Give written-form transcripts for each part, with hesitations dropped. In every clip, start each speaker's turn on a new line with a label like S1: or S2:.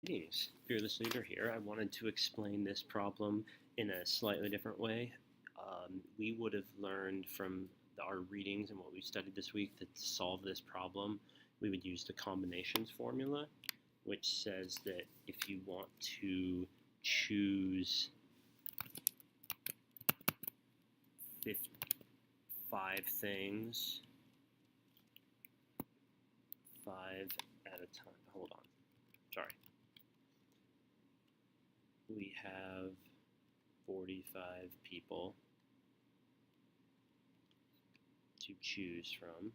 S1: Greetings, Fearless Leader here. I wanted to explain this problem in a slightly different way. We would have learned from our readings and what we studied this week that to solve this problem, we would use the combinations formula, which says that if you want to choose 5 things, 5 at a time. Hold on. Sorry. We have 45 people to choose from.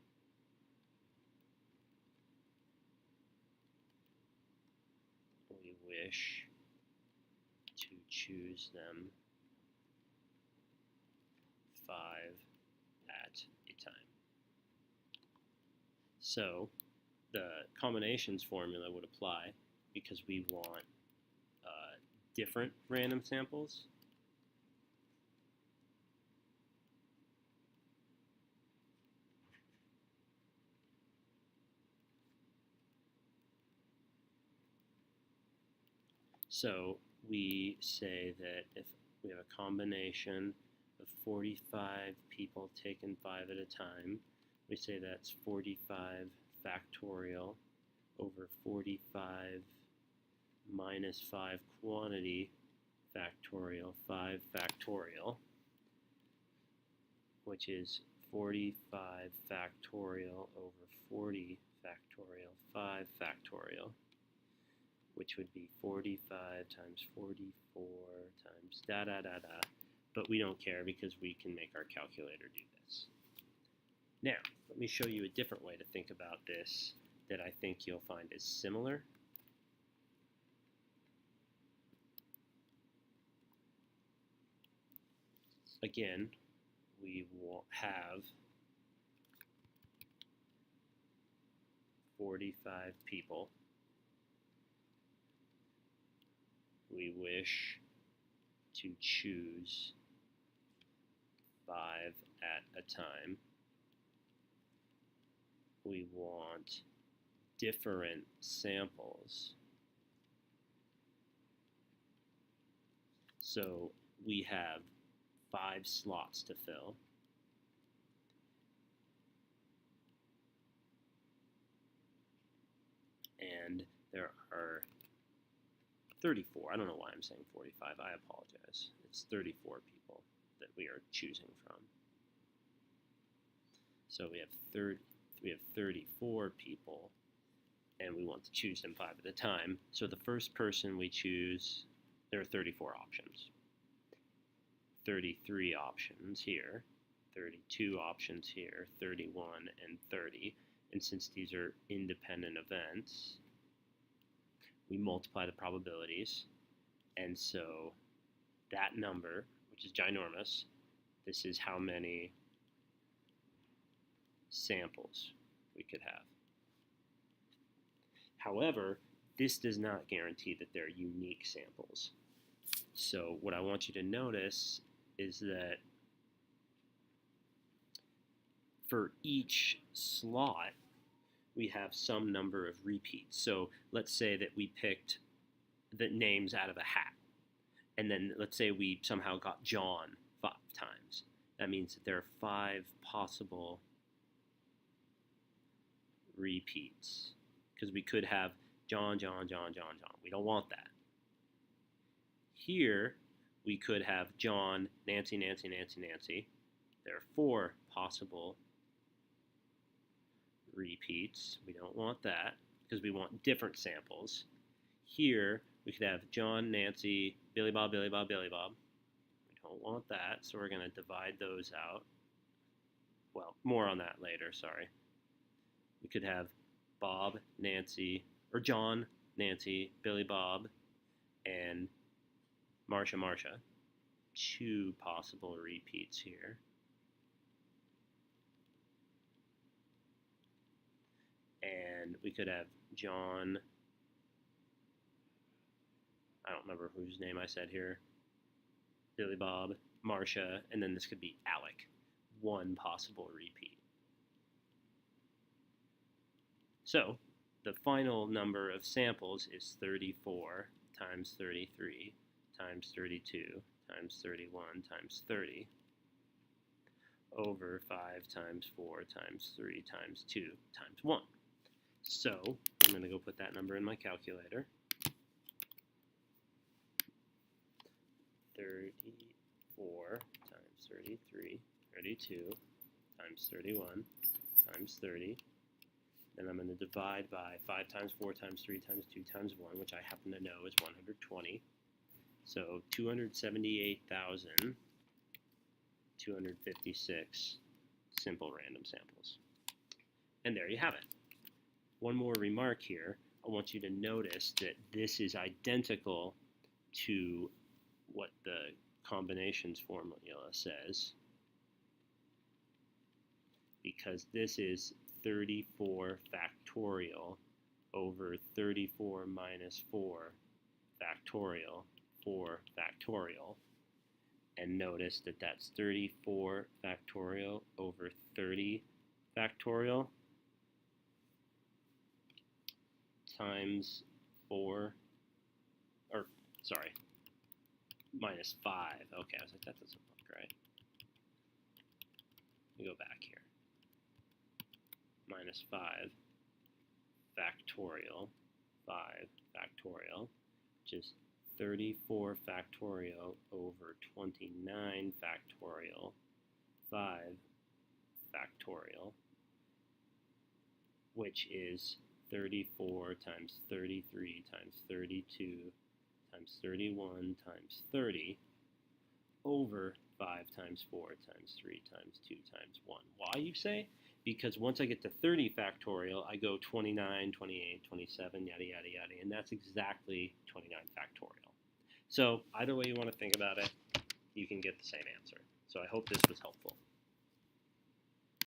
S1: We wish to choose them 5 at a time. So the combinations formula would apply because we want different random samples. So we say that if we have a combination of 45 people taken 5 at a time, we say that's 45 factorial over 45 minus 5 quantity factorial, 5 factorial, which is 45 factorial over 40 factorial, 5 factorial, which would be 45 times 44 times da da da da. But we don't care because we can make our calculator do this. Now, let me show you a different way to think about this that I think you'll find is similar. Again, we will have 45 people. We wish to choose 5 at a time. We want different samples. So we have 5 slots to fill. And there are 34. I don't know why I'm saying 45. I apologize. It's 34 people that we are choosing from. So we have 34 people, and we want to choose them 5 at a time. So the first person we choose, there are 34 options. 33 options here, 32 options here, 31 and 30. And since these are independent events, we multiply the probabilities. And so that number, which is ginormous, this is how many samples we could have. However, this does not guarantee that they're unique samples. So what I want you to notice is that for each slot, we have some number of repeats. So let's say that we picked the names out of a hat. And then let's say we somehow got John 5 times. That means that there are 5 possible repeats. Because we could have John, John, John, John, John. We don't want that. Here, we could have John, Nancy, Nancy, Nancy, Nancy. There are 4 possible repeats. We don't want that because we want different samples. Here, we could have John, Nancy, Billy Bob, Billy Bob, Billy Bob. We don't want that, so we're going to divide those out. Well, more on that later, sorry. We could have Bob, Nancy, or John, Nancy, Billy Bob, and Marcia, Marcia. 2 possible repeats here. And we could have John, I don't remember whose name I said here, Billy Bob, Marcia, and then this could be Alec. 1 possible repeat. So the final number of samples is 34 times 33 times 32 times 31 times 30 over 5 times 4 times 3 times 2 times 1. So I'm going to go put that number in my calculator. 34 times 33, 32 times 31 times 30. Then I'm going to divide by 5 times 4 times 3 times 2 times 1, which I happen to know is 120. So 278,256 simple random samples. And there you have it. One more remark here. I want you to notice that this is identical to what the combinations formula says, because this is 34 factorial over 34 minus 4 factorial 4 factorial. And notice that that's 34 factorial over 30 factorial times 4, or sorry, minus 5. Okay, I was like, that doesn't look right. Let me go back here. Minus 5 factorial, 5 factorial, which is 34 factorial over 29 factorial, 5 factorial, which is 34 times 33 times 32 times 31 times 30 over 5 times 4 times 3 times 2 times 1. Why, you say? Because once I get to 30 factorial, I go 29, 28, 27, yada, yada, yada, and that's exactly 29 factorial. So either way you want to think about it, you can get the same answer. So I hope this was helpful.